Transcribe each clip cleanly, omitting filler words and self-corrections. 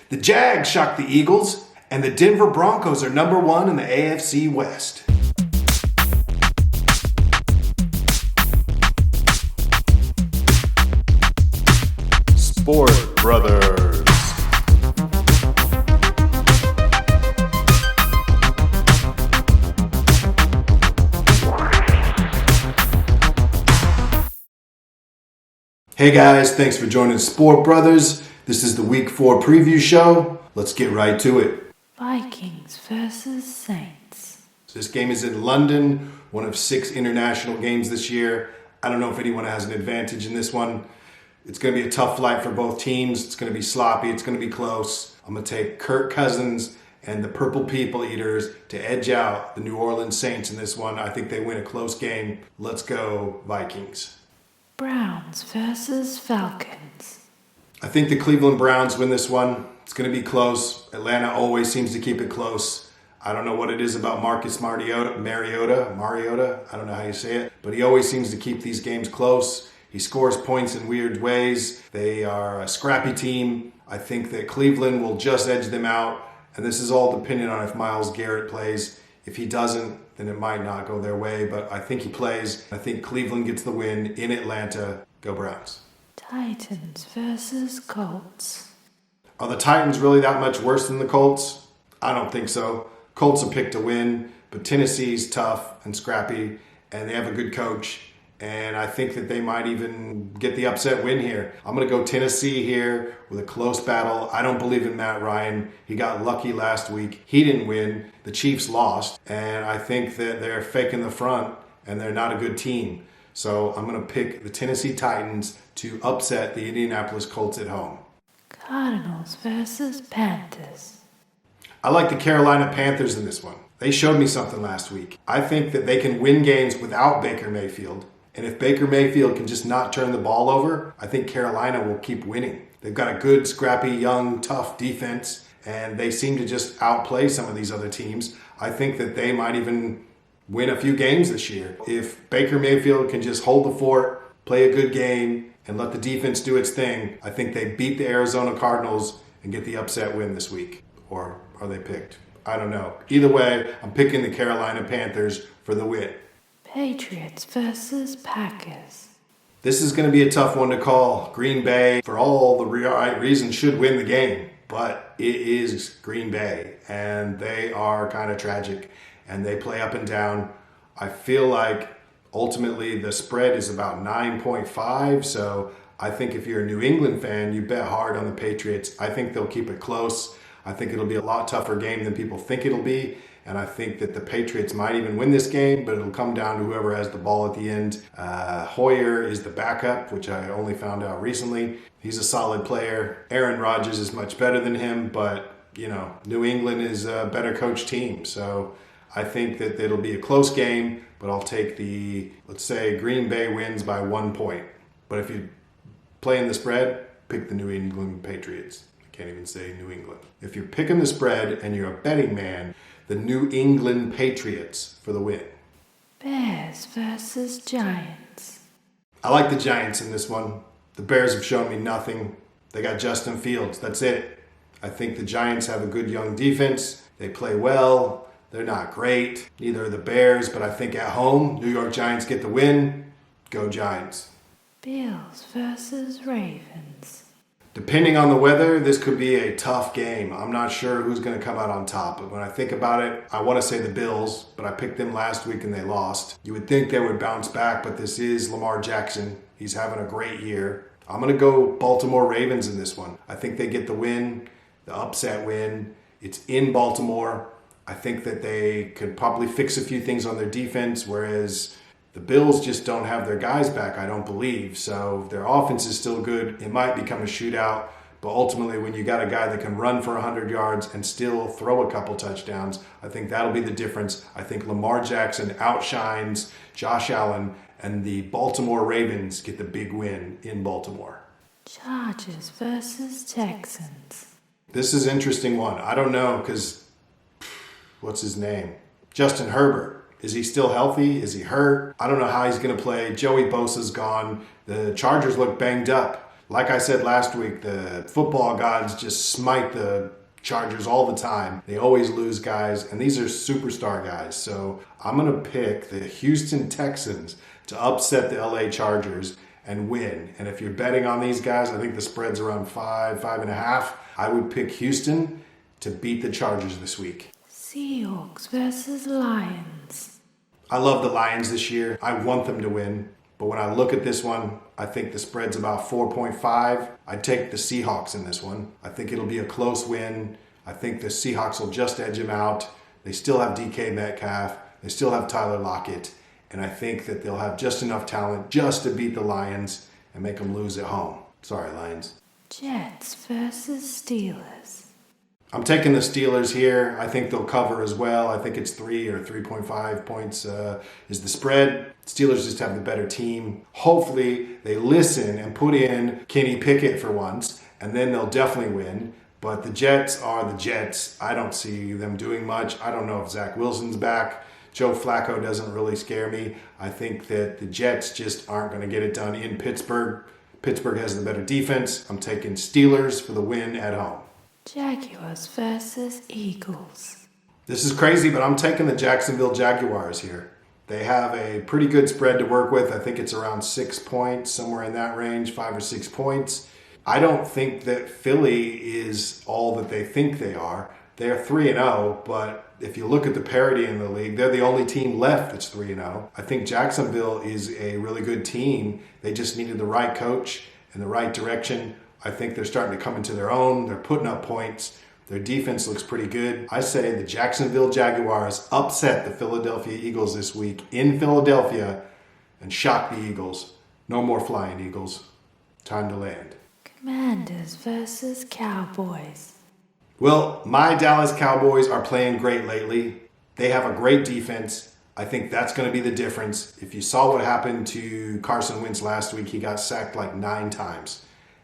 The Jags shocked the Eagles, and the Denver Broncos are number one in the AFC West. Sport Brothers. Hey guys, thanks for joining Sport Brothers. This is the Week 4 preview show. Let's get right to it. Vikings versus Saints. This game is in London, one of 6 international games this year. I don't know if anyone has an advantage in this one. It's going to be a tough flight for both teams. It's going to be sloppy. It's going to be close. I'm going to take Kirk Cousins and the Purple People Eaters to edge out the New Orleans Saints in this one. I think they win a close game. Let's go Vikings. Browns versus Falcons. I think the Cleveland Browns win this one. It's going to be close. Atlanta always seems to keep it close. I don't know what it is about Marcus Mariota. I don't know how you say it, but he always seems to keep these games close. He scores points in weird ways. They are a scrappy team. I think that Cleveland will just edge them out, and this is all dependent on if Myles Garrett plays. If he doesn't, then it might not go their way, but I think he plays. I think Cleveland gets the win in Atlanta. Go Browns. Titans versus Colts. Are the Titans really that much worse than the Colts? I don't think so. Colts are picked to win, but Tennessee's tough and scrappy, and they have a good coach. And I think that they might even get the upset win here. I'm going to go Tennessee here with a close battle. I don't believe in Matt Ryan. He got lucky last week. He didn't win. The Chiefs lost. And I think that they're faking the front and they're not a good team. So I'm going to pick the Tennessee Titans to upset the Indianapolis Colts at home. Cardinals versus Panthers. I like the Carolina Panthers in this one. They showed me something last week. I think that they can win games without Baker Mayfield. And if Baker Mayfield can just not turn the ball over, I think Carolina will keep winning. They've got a good, scrappy, young, tough defense, and they seem to just outplay some of these other teams. I think that they might even win a few games this year. If Baker Mayfield can just hold the fort, play a good game, and let the defense do its thing, I think they beat the Arizona Cardinals and get the upset win this week. Or are they picked? I don't know. Either way, I'm picking the Carolina Panthers for the win. Patriots versus Packers. This is going to be a tough one to call. Green Bay, for all the right reasons, should win the game. But it is Green Bay, and they are kind of tragic, and they play up and down. I feel like ultimately the spread is about 9.5, so I think if you're a New England fan, you bet hard on the Patriots. I think they'll keep it close. I think it'll be a lot tougher game than people think it'll be. And I think that the Patriots might even win this game, but it'll come down to whoever has the ball at the end. Hoyer is the backup, which I only found out recently. He's a solid player. Aaron Rodgers is much better than him, but, New England is a better coached team. So I think that it'll be a close game, but I'll take let's say Green Bay wins by 1 point. But if you play in the spread, pick the New England Patriots. I can't even say New England. If you're picking the spread and you're a betting man, the New England Patriots for the win. Bears versus Giants. I like the Giants in this one. The Bears have shown me nothing. They got Justin Fields. That's it. I think the Giants have a good young defense. They play well. They're not great. Neither are the Bears, but I think at home, New York Giants get the win. Go Giants. Bills versus Ravens. Depending on the weather, this could be a tough game. I'm not sure who's going to come out on top, but when I think about it, I want to say the Bills, but I picked them last week and they lost. You would think they would bounce back, but this is Lamar Jackson. He's having a great year. I'm going to go Baltimore Ravens in this one. I think they get the win, the upset win. It's in Baltimore. I think that they could probably fix a few things on their defense, whereas the Bills just don't have their guys back, I don't believe. So their offense is still good. It might become a shootout. But ultimately, when you got a guy that can run for 100 yards and still throw a couple touchdowns, I think that'll be the difference. I think Lamar Jackson outshines Josh Allen, and the Baltimore Ravens get the big win in Baltimore. Chargers versus Texans. This is an interesting one. I don't know because, what's his name? Justin Herbert. Is he still healthy? Is he hurt? I don't know how he's going to play. Joey Bosa's gone. The Chargers look banged up. Like I said last week, the football gods just smite the Chargers all the time. They always lose guys, and these are superstar guys. So I'm going to pick the Houston Texans to upset the LA Chargers and win. And if you're betting on these guys, I think the spread's around 5.5. I would pick Houston to beat the Chargers this week. Seahawks versus Lions. I love the Lions this year. I want them to win. But when I look at this one, I think the spread's about 4.5. I'd take the Seahawks in this one. I think it'll be a close win. I think the Seahawks will just edge them out. They still have DK Metcalf. They still have Tyler Lockett. And I think that they'll have just enough talent just to beat the Lions and make them lose at home. Sorry, Lions. Jets versus Steelers. I'm taking the Steelers here. I think they'll cover as well. I think it's 3 or 3.5 points is the spread. Steelers just have the better team. Hopefully they listen and put in Kenny Pickett for once, and then they'll definitely win. But the Jets are the Jets. I don't see them doing much. I don't know if Zach Wilson's back. Joe Flacco doesn't really scare me. I think that the Jets just aren't going to get it done in Pittsburgh. Pittsburgh has the better defense. I'm taking Steelers for the win at home. Jaguars versus Eagles. This is crazy, but I'm taking the Jacksonville Jaguars here. They have a pretty good spread to work with. I think it's around 6 points, somewhere in that range, 5 or 6 points. I don't think that Philly is all that they think they are. They're 3-0, but if you look at the parity in the league, they're the only team left that's 3-0. I think Jacksonville is a really good team. They just needed the right coach and the right direction. I think they're starting to come into their own. They're putting up points. Their defense looks pretty good. I say the Jacksonville Jaguars upset the Philadelphia Eagles this week in Philadelphia and shock the Eagles. No more flying Eagles. Time to land. Commanders versus Cowboys. Well, my Dallas Cowboys are playing great lately. They have a great defense. I think that's going to be the difference. If you saw what happened to Carson Wentz last week, he got sacked like 9 times.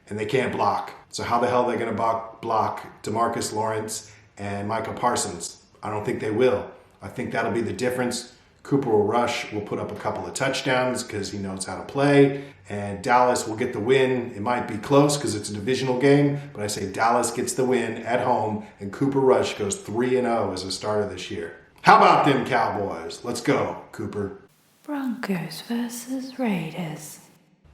And they can't block. So how the hell are they going to block DeMarcus Lawrence and Micah Parsons? I don't think they will. I think that'll be the difference. Cooper Rush will put up a couple of touchdowns because he knows how to play. And Dallas will get the win. It might be close because it's a divisional game, but I say Dallas gets the win at home and Cooper Rush goes 3-0 as a starter this year. How about them Cowboys? Let's go, Cooper. Broncos versus Raiders.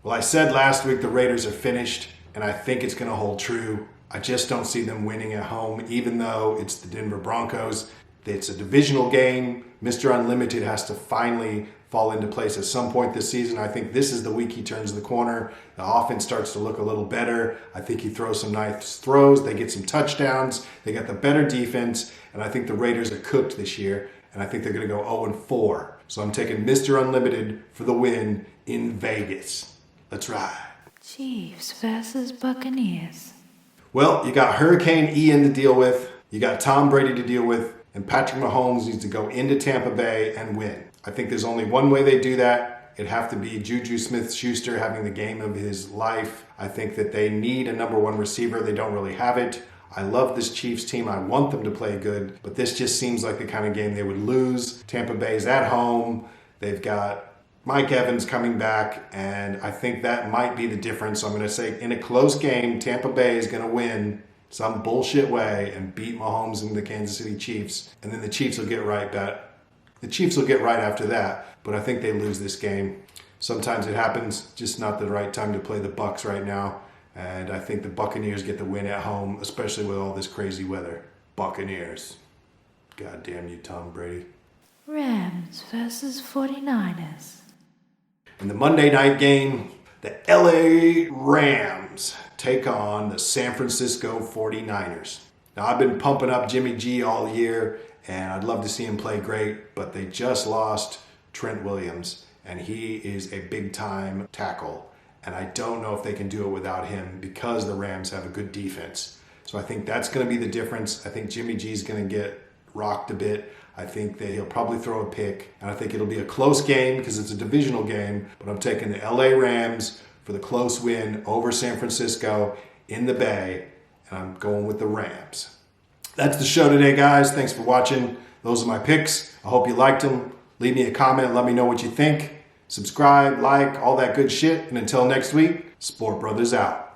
Well, I said last week the Raiders are finished, and I think it's going to hold true. I just don't see them winning at home, even though it's the Denver Broncos. It's a divisional game. Mr. Unlimited has to finally fall into place at some point this season. I think this is the week he turns the corner. The offense starts to look a little better. I think he throws some nice throws. They get some touchdowns. They got the better defense, and I think the Raiders are cooked this year, and I think they're going to go 0-4. So I'm taking Mr. Unlimited for the win in Vegas. Let's ride. Chiefs versus Buccaneers. Well, you got Hurricane Ian to deal with. You got Tom Brady to deal with. And Patrick Mahomes needs to go into Tampa Bay and win. I think there's only one way they do that. It'd have to be Juju Smith-Schuster having the game of his life. I think that they need a number 1 receiver. They don't really have it. I love this Chiefs team. I want them to play good. But this just seems like the kind of game they would lose. Tampa Bay's at home. They've got Mike Evans coming back. And I think that might be the difference. So I'm going to say in a close game, Tampa Bay is going to win some bullshit way and beat Mahomes and the Kansas City Chiefs. And then the Chiefs will get right back. The Chiefs will get right after that. But I think they lose this game. Sometimes it happens, just not the right time to play the Bucs right now. And I think the Buccaneers get the win at home, especially with all this crazy weather. Buccaneers. God damn you, Tom Brady. Rams versus 49ers. In the Monday night game, the LA Rams take on the San Francisco 49ers. Now, I've been pumping up Jimmy G all year, and I'd love to see him play great, but they just lost Trent Williams, and he is a big-time tackle. And I don't know if they can do it without him because the Rams have a good defense. So I think that's going to be the difference. I think Jimmy G is going to get rocked a bit. I think that he'll probably throw a pick, and I think it'll be a close game because it's a divisional game, but I'm taking the LA Rams for the close win over San Francisco in the Bay, and I'm going with the Rams. That's the show today, guys. Thanks for watching. Those are my picks. I hope you liked them. Leave me a comment. Let me know what you think. Subscribe, like, all that good shit. And until next week, Sport Brothers out.